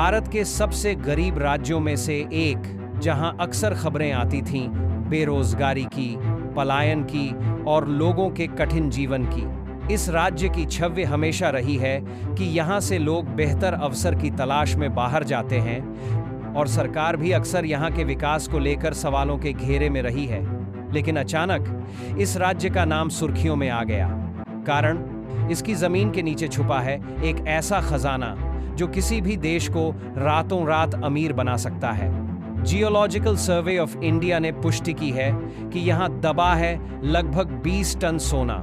भारत के सबसे गरीब राज्यों में से एक, जहां अक्सर खबरें आती थीं बेरोजगारी की, पलायन की और लोगों के कठिन जीवन की। इस राज्य की छवि हमेशा रही है कि यहाँ से लोग बेहतर अवसर की तलाश में बाहर जाते हैं और सरकार भी अक्सर यहाँ के विकास को लेकर सवालों के घेरे में रही है। लेकिन अचानक इस राज्य का नाम सुर्खियों में आ गया। कारण इसकी जमीन के नीचे छुपा है एक ऐसा खजाना जो किसी भी देश को रातों रात अमीर बना सकता है। जियोलॉजिकल सर्वे ऑफ इंडिया ने पुष्टि की है कि यहाँ दबा है लगभग 20 टन सोना।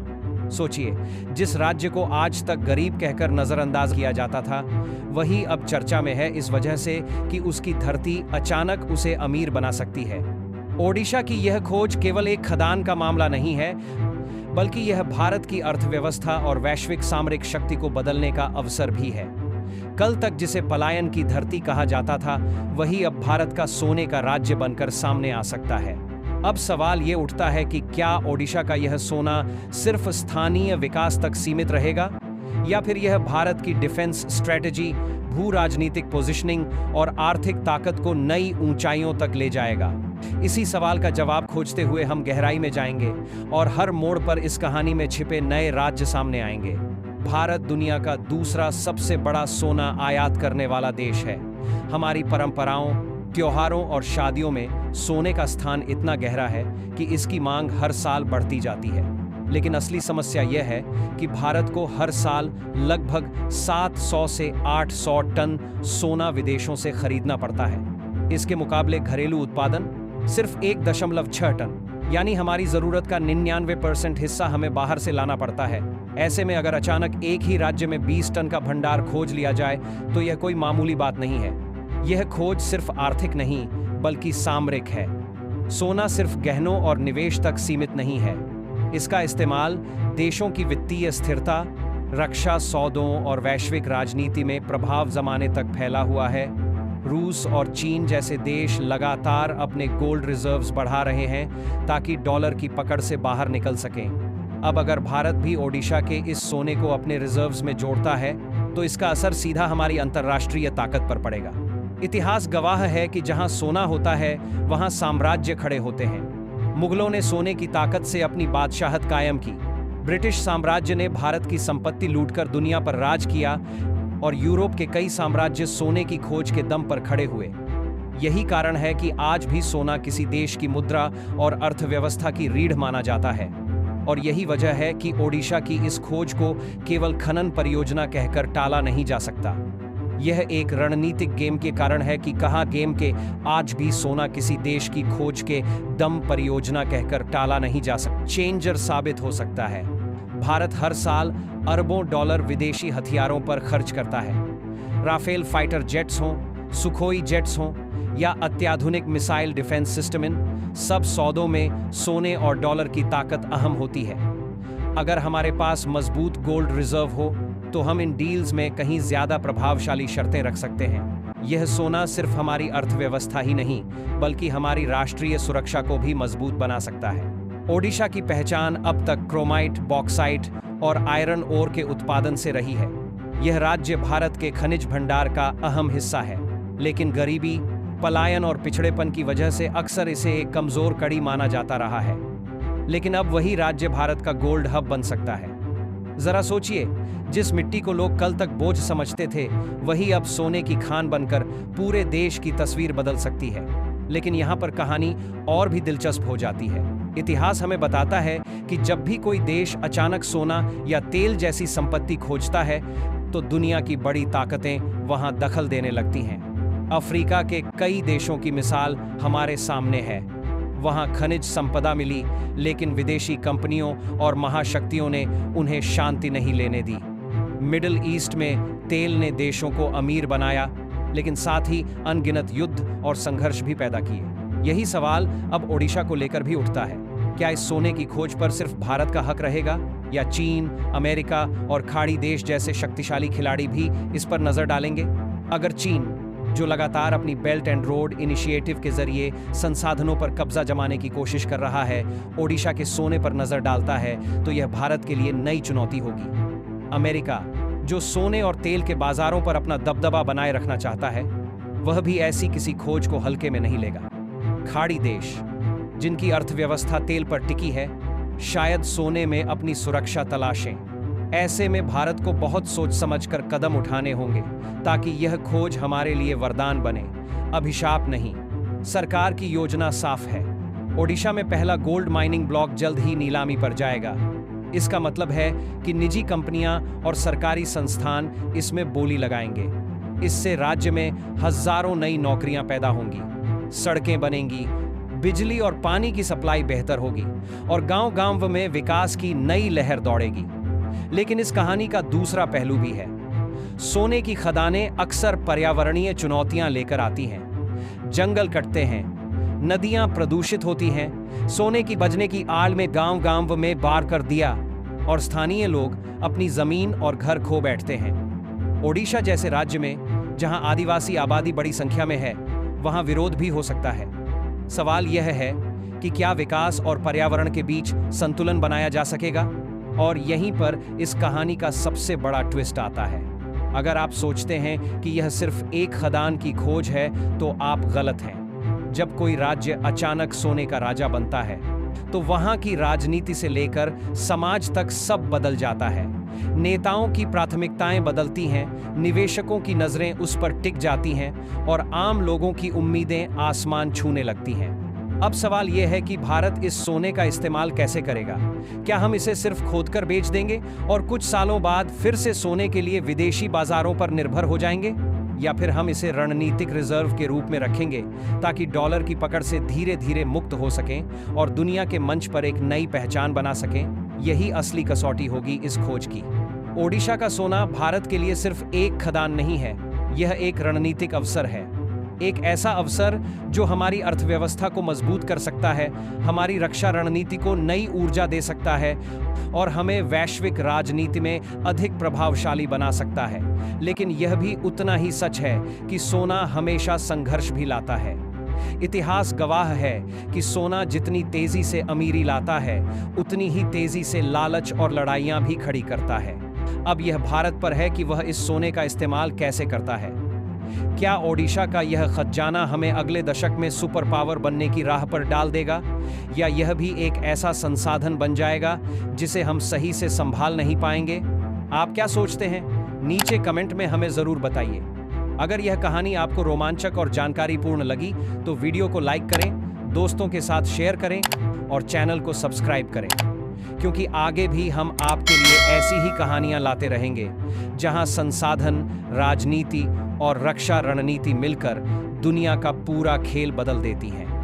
सोचिए, जिस राज्य को आज तक गरीब कहकर नजरअंदाज किया जाता था, वही अब चर्चा में है इस वजह से कि उसकी धरती अचानक उसे अमीर बना सकती है। ओडिशा की यह खोज केवल एक खदान का मामला नहीं है, बल्कि यह भारत की अर्थव्यवस्था और वैश्विक सामरिक शक्ति को बदलने का अवसर भी है। कल तक जिसे पलायन की धरती कहा जाता था, वही अब भारत का सोने का राज्य बनकर सामने आ सकता है। अब सवाल ये उठता है कि क्या ओडिशा का यह सोना सिर्फ स्थानीय विकास तक सीमित रहेगा, या फिर यह भारत की डिफेंस स्ट्रेटजी, भू राजनीतिक पोजीशनिंग और आर्थिक ताकत को नई ऊंचाइयों तक ले जाएगा। इसी सवाल का जवाब खोजते हुए हम गहराई में जाएंगे और हर मोड़ पर इस कहानी में छिपे नए राज्य सामने आएंगे। भारत दुनिया का दूसरा सबसे बड़ा सोना आयात करने वाला देश है। हमारी परंपराओं, त्योहारों और शादियों में सोने का स्थान इतना गहरा है कि इसकी मांग हर साल बढ़ती जाती है। लेकिन असली समस्या यह है कि भारत को हर साल लगभग 700 से 800 टन सोना विदेशों से खरीदना पड़ता है। इसके मुकाबले घरेलू उत्पादन सिर्फ 1.6 टन, यानी हमारी जरूरत का 99% हिस्सा हमें बाहर से लाना पड़ता है। ऐसे में अगर अचानक एक ही राज्य में 20 टन का भंडार खोज लिया जाए तो यह कोई मामूली बात नहीं है। यह खोज सिर्फ आर्थिक नहीं, बल्कि सामरिक है। सोना सिर्फ गहनों और निवेश तक सीमित नहीं है। इसका इस्तेमाल देशों की वित्तीय स्थिरता, रक्षा सौदों और वैश्विक राजनीति में प्रभाव जमाने तक फैला हुआ है। रूस और चीन जैसे देश लगातार अपने गोल्ड रिजर्व्स बढ़ा रहे हैं ताकि डॉलर की पकड़ से बाहर निकल सकें। अब अगर भारत भी ओडिशा के इस सोने को अपने रिजर्व्स में जोड़ता है तो इसका असर सीधा हमारी अंतर्राष्ट्रीय ताकत पर पड़ेगा। इतिहास गवाह है कि जहां सोना होता है वहां साम्राज्य खड़े होते हैं। मुगलों ने सोने की ताकत से अपनी बादशाहत कायम की। ब्रिटिश साम्राज्य ने भारत की संपत्ति लूटकर दुनिया पर राज किया और यूरोप के कई साम्राज्य सोने की खोज के दम पर खड़े हुए। यही कारण है कि आज भी सोना किसी देश की मुद्रा और अर्थव्यवस्था की रीढ़ माना जाता है। और यही वजह है कि ओडिशा की इस खोज को केवल खनन परियोजना कहकर टाला नहीं जा सकता। यह एक रणनीतिक गेम के कारण है कि कहा गेम के आज भी सोना किसी देश की खोज के दम परियोजना कहकर टाला नहीं जा सकता, चेंजर साबित हो सकता है। भारत हर साल अरबों डॉलर विदेशी हथियारों पर खर्च करता है। राफेल फाइटर जेट्स हों, सुखोई जेट्स हों या अत्याधुनिक मिसाइल डिफेंस सिस्टम, इन सब सौदों में सोने और डॉलर की ताकत अहम होती है। अगर हमारे पास मजबूत गोल्ड रिजर्व हो तो हम इन डील्स में कहीं ज्यादा प्रभावशाली शर्तें रख सकते हैं। यह सोना सिर्फ हमारी अर्थव्यवस्था ही नहीं, बल्कि हमारी राष्ट्रीय सुरक्षा को भी मजबूत बना सकता है। ओडिशा की पहचान अब तक क्रोमाइट, बॉक्साइट और आयरन ओर के उत्पादन से रही है। यह राज्य भारत के खनिज भंडार का अहम हिस्सा है, लेकिन गरीबी, पलायन और पिछड़ेपन की वजह से अक्सर इसे एक कमजोर कड़ी माना जाता रहा है। लेकिन अब वही राज्य भारत का गोल्ड हब बन सकता है। जरा सोचिए, जिस मिट्टी को लोग कल तक बोझ समझते थे, वही अब सोने की खान बनकर पूरे देश की तस्वीर बदल सकती है। लेकिन यहाँ पर कहानी और भी दिलचस्प हो जाती है। इतिहास हमें बताता है कि जब भी कोई देश अचानक सोना या तेल जैसी संपत्ति खोजता है तो दुनिया की बड़ी ताकतें वहां दखल देने लगती हैं। अफ्रीका के कई देशों की मिसाल हमारे सामने है। वहां खनिज संपदा मिली, लेकिन विदेशी कंपनियों और महाशक्तियों ने उन्हें शांति नहीं लेने दी। मिडिल ईस्ट में तेल ने देशों को अमीर बनाया, लेकिन साथ ही अनगिनत युद्ध और संघर्ष भी पैदा किए। यही सवाल अब ओडिशा को लेकर भी उठता है। क्या इस सोने की खोज पर सिर्फ भारत का हक रहेगा, या चीन, अमेरिका और खाड़ी देश जैसे शक्तिशाली खिलाड़ी भी इस पर नजर डालेंगे? अगर चीन, जो लगातार अपनी बेल्ट एंड रोड इनिशिएटिव के जरिए संसाधनों पर कब्जा जमाने की कोशिश कर रहा है, ओडिशा के सोने पर नजर डालता है, तो यह भारत के लिए नई चुनौती होगी। अमेरिका, जो सोने और तेल के बाजारों पर अपना दबदबा बनाए रखना चाहता है, वह भी ऐसी किसी खोज को हल्के में नहीं लेगा। खाड़ी देश, जिनकी अर्थव्यवस्था तेल पर टिकी है, शायद सोने में अपनी सुरक्षा तलाशें। ऐसे में भारत को बहुत सोच समझकर कदम उठाने होंगे ताकि यह खोज हमारे लिए वरदान बने, अभिशाप नहीं। सरकार की योजना साफ है। ओडिशा में पहला गोल्ड माइनिंग ब्लॉक जल्द ही नीलामी पर जाएगा। इसका मतलब है कि निजी कंपनियां और सरकारी संस्थान इसमें बोली लगाएंगे। इससे राज्य में हजारों नई नौकरियां पैदा होंगी, सड़कें बनेंगी, बिजली और पानी की सप्लाई बेहतर होगी और गांव-गांव में विकास की नई लहर दौड़ेगी। लेकिन इस कहानी का दूसरा पहलू भी है। सोने की खदानें अक्सर पर्यावरणीय चुनौतियां लेकर आती हैं। जंगल कटते हैं, नदियां प्रदूषित होती हैं, सोने की बजने की आड़ में गांव-गांव में बार कर दिया और स्थानीय लोग अपनी जमीन और घर खो बैठते हैं। ओडिशा जैसे राज्य में, जहां आदिवासी आबादी बड़ी संख्या में है, वहां विरोध भी हो सकता है। सवाल यह है कि क्या विकास और पर्यावरण के बीच संतुलन बनाया जा सकेगा? और यहीं पर इस कहानी का सबसे बड़ा ट्विस्ट आता है। अगर आप सोचते हैं कि यह सिर्फ एक खदान की खोज है, तो आप गलत हैं। जब कोई राज्य अचानक सोने का राजा बनता है, तो वहां की राजनीति से लेकर समाज तक सब बदल जाता है। नेताओं की प्राथमिकताएं बदलती हैं, निवेशकों की नजरें उस पर टिक जाती हैं और आम लोगों की उम्मीदें आसमान छूने लगती हैं। अब सवाल यह है कि भारत इस सोने का इस्तेमाल कैसे करेगा? क्या हम इसे सिर्फ खोदकर बेच देंगे और कुछ सालों बाद फिर से सोने के लिए विदेशी बाजारों पर निर्भर हो जाएंगे? या फिर हम इसे रणनीतिक रिजर्व के रूप में रखेंगे ताकि डॉलर की पकड़ से धीरे धीरे मुक्त हो सकें और दुनिया के मंच पर एक नई पहचान बना सकें? यही असली कसौटी होगी इस खोज की। ओडिशा का सोना भारत के लिए सिर्फ एक खदान नहीं है, यह एक रणनीतिक अवसर है। एक ऐसा अवसर जो हमारी अर्थव्यवस्था को मजबूत कर सकता है, हमारी रक्षा रणनीति को नई ऊर्जा दे सकता है और हमें वैश्विक राजनीति में अधिक प्रभावशाली बना सकता है। लेकिन यह भी उतना ही सच है कि सोना हमेशा संघर्ष भी लाता है। इतिहास गवाह है कि सोना जितनी तेजी से अमीरी लाता है, उतनी ही तेजी से लालच और लड़ाइयां भी खड़ी करता है। अब यह भारत पर है कि वह इस सोने का इस्तेमाल कैसे करता है। क्या ओडिशा का यह खजाना हमें अगले दशक में सुपर पावर बनने की राह पर डाल देगा, या यह भी एक ऐसा संसाधन बन जाएगा जिसे हम सही से संभाल नहीं पाएंगे? आप क्या सोचते हैं? नीचे कमेंट में हमें जरूर बताइए। अगर यह कहानी आपको रोमांचक और जानकारीपूर्ण लगी तो वीडियो को लाइक करें, दोस्तों के साथ शेयर करें और चैनल को सब्सक्राइब करें, क्योंकि आगे भी हम आपके लिए ऐसी ही कहानियां लाते रहेंगे जहां संसाधन, राजनीति और रक्षा रणनीति मिलकर दुनिया का पूरा खेल बदल देती हैं।